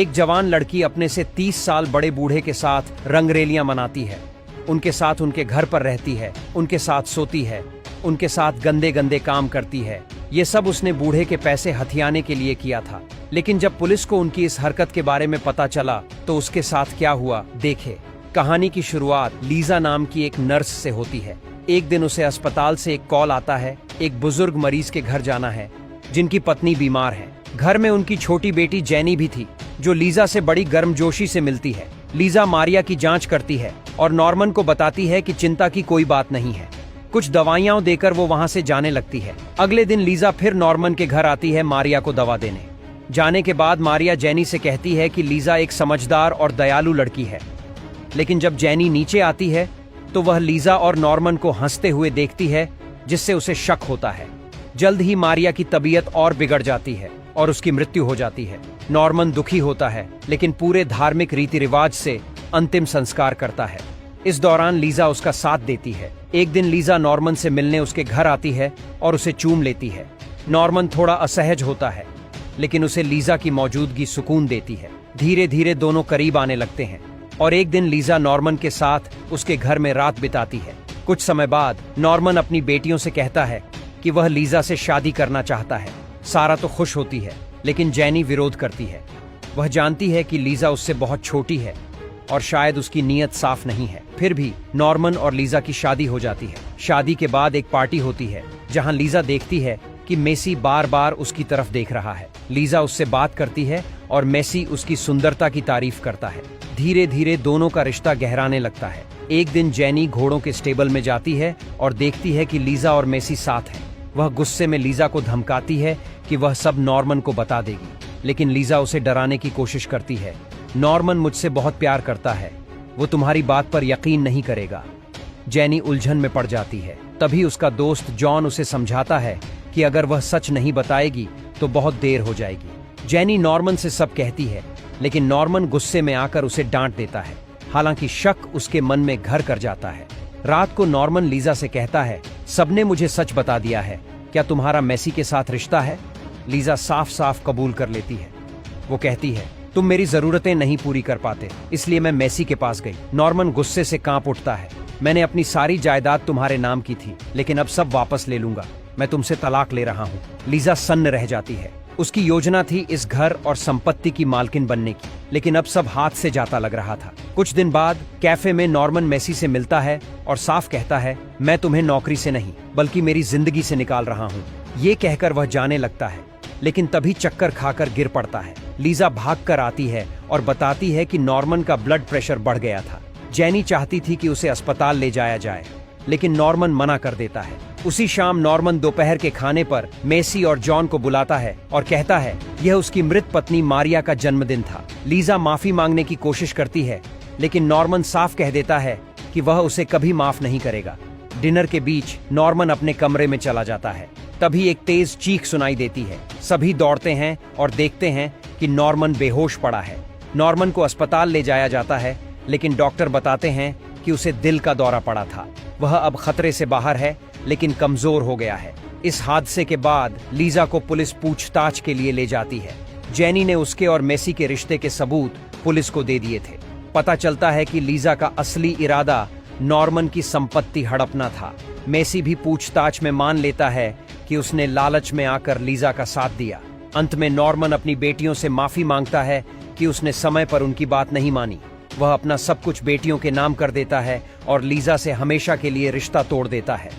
एक जवान लड़की अपने से 30 साल बड़े बूढ़े के साथ रंगरेलियां मनाती है। उनके साथ उनके घर पर रहती है, उनके साथ सोती है, उनके साथ गंदे गंदे काम करती है। ये सब उसने बूढ़े के पैसे हथियाने के लिए किया था। लेकिन जब पुलिस को उनकी इस हरकत के बारे में पता चला तो उसके साथ क्या हुआ देखे। कहानी की शुरुआत लीजा नाम की एक नर्स से होती है। एक दिन उसे अस्पताल से एक कॉल आता है। एक बुजुर्ग मरीज के घर जाना है जिनकी पत्नी बीमार है। घर में उनकी छोटी बेटी जेनी भी थी जो लीजा से बड़ी गर्मजोशी से मिलती है। लीजा मारिया की जांच करती है और नॉर्मन को बताती है कि चिंता की कोई बात नहीं है। कुछ दवाइयां देकर वो वहां से जाने लगती है। अगले दिन लीजा फिर नॉर्मन के घर आती है मारिया को दवा देने। जाने के बाद मारिया जेनी से कहती है कि लीजा एक समझदार और दयालु लड़की है। लेकिन जब जेनी नीचे आती है तो वह लीजा और नॉर्मन को हंसते हुए देखती है, जिससे उसे शक होता है। जल्द ही मारिया की तबीयत और बिगड़ जाती है और उसकी मृत्यु हो जाती है। नॉर्मन दुखी होता है लेकिन पूरे धार्मिक रीति रिवाज से अंतिम संस्कार करता है। इस दौरान लीजा उसका साथ देती है। एक दिन लीजा नॉर्मन से मिलने उसके घर आती है और उसे चूम लेती है। नॉर्मन थोड़ा असहज होता है लेकिन उसे लीजा की मौजूदगी सुकून देती है। धीरे धीरे दोनों करीब आने लगते हैं और एक दिन लीजा नॉर्मन के साथ उसके घर में रात बिताती है। कुछ समय बाद नॉर्मन अपनी बेटियों से कहता है कि वह लीजा से शादी करना चाहता है। सारा तो खुश होती है लेकिन जेनी विरोध करती है। वह जानती है कि लीजा उससे बहुत छोटी है और शायद उसकी नीयत साफ नहीं है। फिर भी नॉर्मन और लीजा की शादी हो जाती है। शादी के बाद एक पार्टी होती है जहां लीजा देखती है कि मेसी बार बार उसकी तरफ देख रहा है। लीजा उससे बात करती है और मेसी उसकी सुंदरता की तारीफ करता है। धीरे धीरे दोनों का रिश्ता गहराने लगता है। एक दिन जेनी घोड़ों के स्टेबल में जाती है और देखती है कि लीजा और मेसी साथ हैं। वह गुस्से में लीजा को धमकाती है कि वह सब नॉर्मन को बता देगी, लेकिन लीजा उसे डराने की कोशिश करती है। नॉर्मन मुझसे बहुत प्यार करता है, वो तुम्हारी बात पर यकीन नहीं करेगा। जेनी उलझन में पड़ जाती है। तभी उसका दोस्त जॉन उसे समझाता है कि अगर वह सच नहीं बताएगी तो बहुत देर हो जाएगी। जेनी नॉर्मन से सब कहती है लेकिन नॉर्मन गुस्से में आकर उसे डांट देता है। हालांकि शक उसके मन में घर कर जाता है। रात को नॉर्मन लीजा से कहता है, सबने मुझे सच बता दिया है, क्या तुम्हारा मेसी के साथ रिश्ता है? लीजा साफ साफ कबूल कर लेती है। वो कहती है, तुम मेरी जरूरतें नहीं पूरी कर पाते, इसलिए मैं मेसी के पास गई। नॉर्मन गुस्से से कांप उठता है। मैंने अपनी सारी जायदाद तुम्हारे नाम की थी, लेकिन अब सब वापस ले लूंगा। मैं तुमसे तलाक ले रहा हूँ। लीजा सन्न रह जाती है। उसकी योजना थी इस घर और संपत्ति की मालकिन बनने की, लेकिन अब सब हाथ से जाता लग रहा था। कुछ दिन बाद कैफे में नॉर्मन मेसी से मिलता है और साफ कहता है, मैं तुम्हें नौकरी से नहीं बल्कि मेरी जिंदगी से निकाल रहा हूँ। ये कहकर वह जाने लगता है, लेकिन तभी चक्कर खाकर गिर पड़ता है। लीजा भागकर आती है और बताती है कि नॉर्मन का ब्लड प्रेशर बढ़ गया था। जेनी चाहती थी कि उसे अस्पताल ले जाया जाए, लेकिन नॉर्मन मना कर देता है। उसी शाम नॉर्मन दोपहर के खाने पर मेसी और जॉन को बुलाता है और कहता है यह उसकी मृत पत्नी मारिया का जन्मदिन था। लीजा माफी मांगने की कोशिश करती है, लेकिन नॉर्मन साफ कह देता है कि वह उसे कभी माफ नहीं करेगा। डिनर के बीच नॉर्मन अपने कमरे में चला जाता है। तभी एक तेज चीख सुनाई देती है। सभी दौड़ते हैं और देखते हैं कि नॉर्मन बेहोश पड़ा है। नॉर्मन को अस्पताल ले जाया जाता है, लेकिन डॉक्टर बताते हैं कि उसे दिल का दौरा पड़ा था। वह अब खतरे से बाहर है, लेकिन कमजोर हो गया है। इस हादसे के बाद लीजा को पुलिस पूछताछ के लिए ले जाती है। जेनी ने उसके और मेसी के रिश्ते के सबूत पुलिस को दे दिए थे। पता चलता है कि लीजा का असली इरादा नॉर्मन की संपत्ति हड़पना था। मेसी भी पूछताछ में मान लेता है कि उसने लालच में आकर लीजा का साथ दिया। अंत में नॉर्मन अपनी बेटियों से माफी मांगता है कि उसने समय पर उनकी बात नहीं मानी। वह अपना सब कुछ बेटियों के नाम कर देता है और लीजा से हमेशा के लिए रिश्ता तोड़ देता है।